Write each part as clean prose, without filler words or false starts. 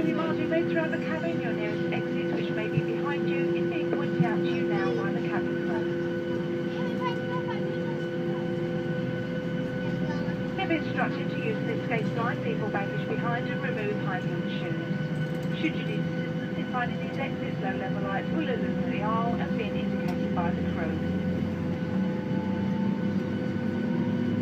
daily miles we made throughout the cabin, your nearest exit, which may be behind you, is being pointed out to you now by the cabin crew. You've been instructed to use the escape slide, leave all baggage behind and remove high-heeled shoes. Should you need assistance in finding these exits, low-level lights will illumine the aisle as being indicated by the crew.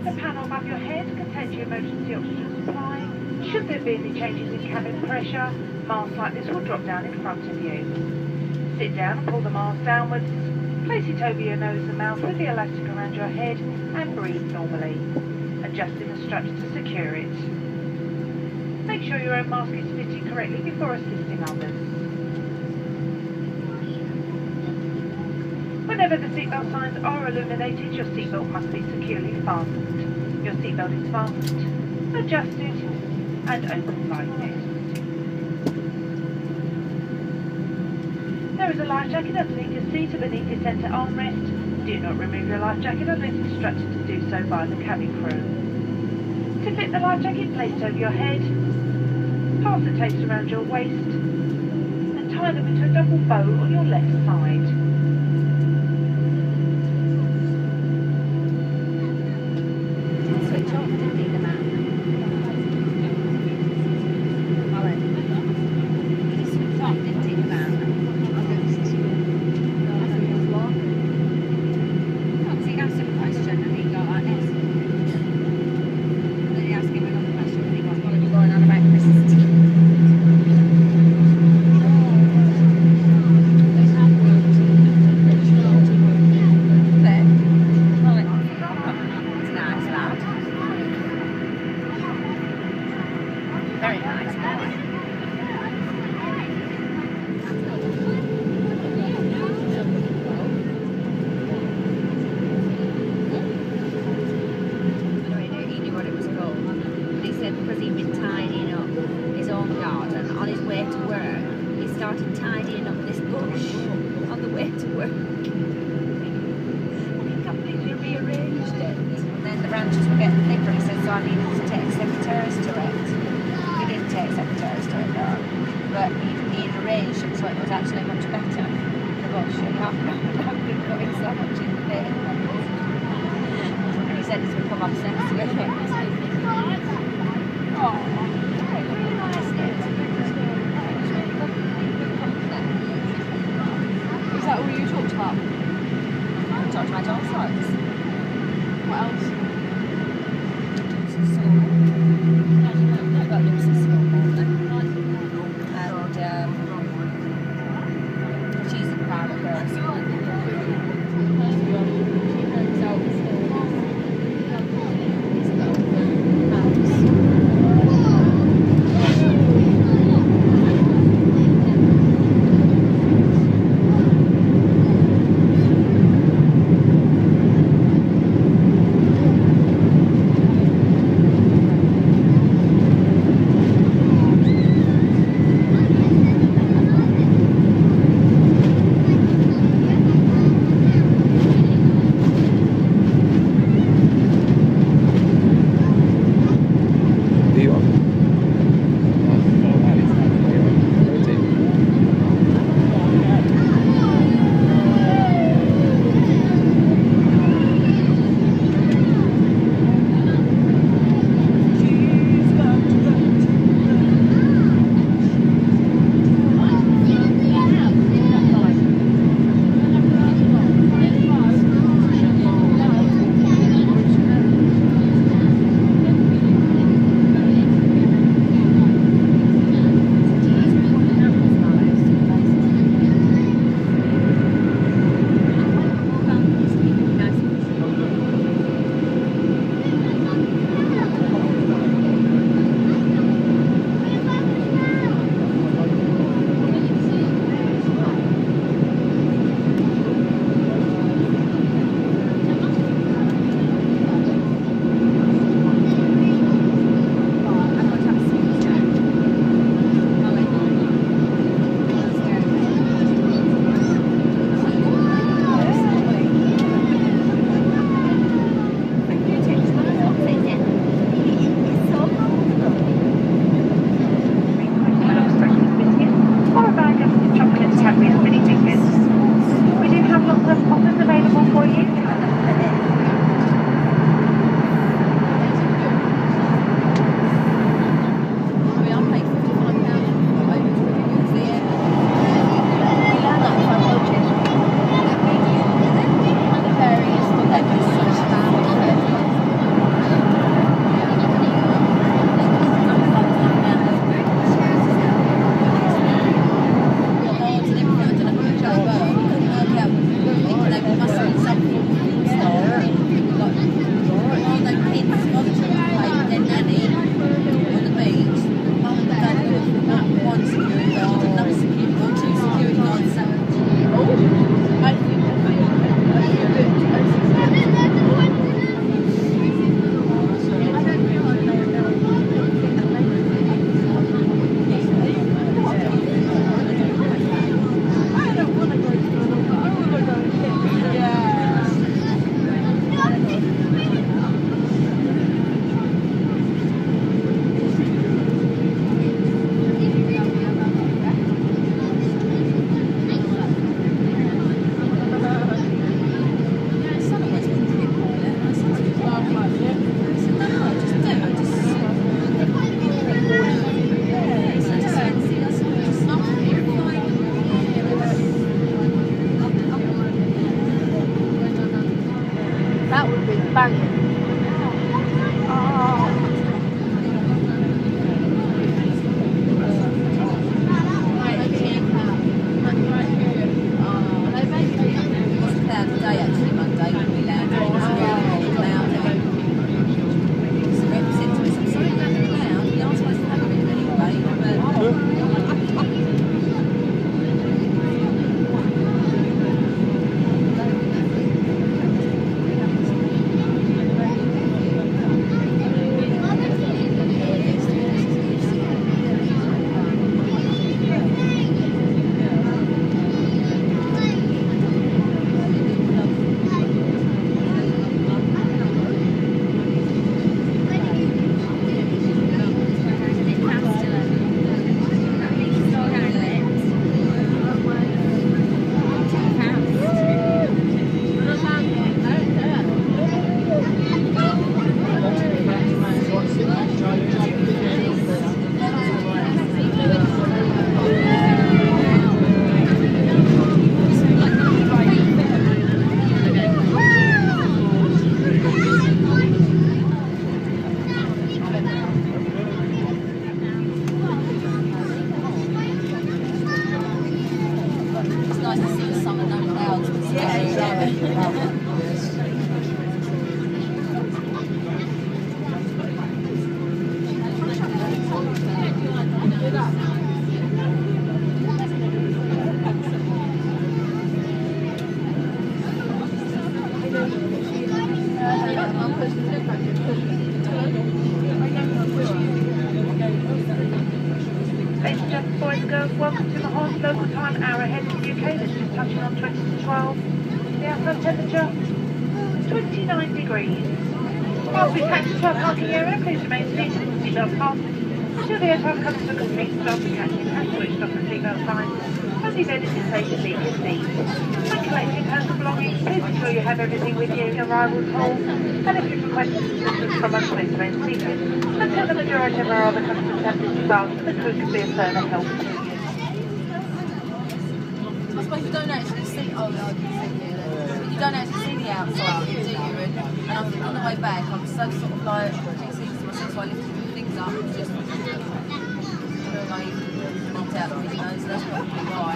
The panel above your head contains your emergency oxygen supply. Should there be any changes in cabin pressure, masks like this will drop down in front of you. Sit down and pull the mask downwards. Place it over your nose and mouth with the elastic around your head and breathe normally, adjusting the strap to secure it. Make sure your own mask is fitted correctly before assisting others. Whenever the seatbelt signs are illuminated, your seatbelt must be securely fastened. Your seatbelt is fastened, adjusted and opened like this. There is a life jacket underneath your seat and beneath your centre armrest. Do not remove your life jacket unless instructed to do so by the cabin crew. To fit the life jacket, place it over your head, pass the tapes around your waist and tie them into a double bow on your left side. Switch off, didn't he, the man? He switched off, didn't he, the man? Because he asked him a question and he got like this. And then he asked him another question and he was probably going on about Chris's teeth. Very nice boy. He knew what it was called. But he said because he'd been tidying up his own garden on his way to work, he started tidying up this bush on the way to work. And he completely rearranged it. And then the branches were getting thicker. He said, so I needed to take secateurs to it. He didn't take secateurs to it though, but he'd arranged it so it was actually much better. The bush, and I've been going so much in the bin. And he said he's become obsessed with it. Oh, really nice it. Is that all you talked about? I talked about all sorts. What else? I've got Lucy's school and she's a private girl. Ladies and gentlemen, boys and girls, welcome to the Horse local time, hour ahead of the UK. That's just touching on 20 to 12. The outside temperature, 29 degrees. Whilst we taxi to our parking area, please remain seated with seatbelt fastened until the aircraft comes to a complete stop and catching has switched off the seatbelt signs. As the event is safe to leave your seat. When collecting personal belongings, please ensure you have everything with you in arrival hall. And if you've requested assistance from us, please remain seated until the majority of our other customers have discharged and the crew can be of further help to you. I suppose you don't actually see. Oh no, I can see you. You don't actually see the outside, do you? And I think on the way back, I'm so sort of like thinking to myself, so I lifted things up and just like knocked out the windows. So that's probably why.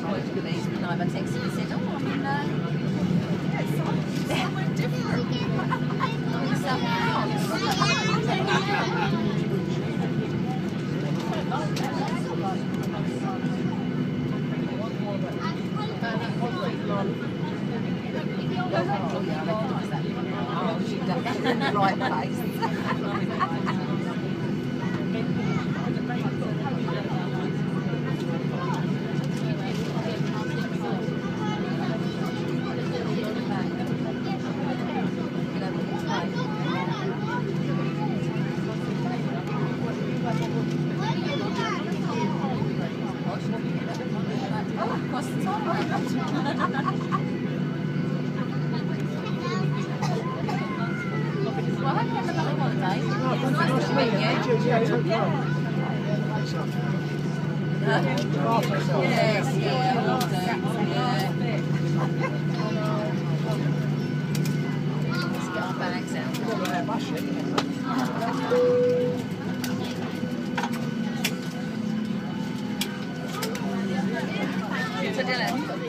I was going to be night. I texted and said, "Oh, I'm in somewhere different." I'm in South France. Right place. Well, I hope you have a lovely holiday. It's nice to meet you. Yes, yeah, will do. Yeah. Let's get our bags out. To Dylan.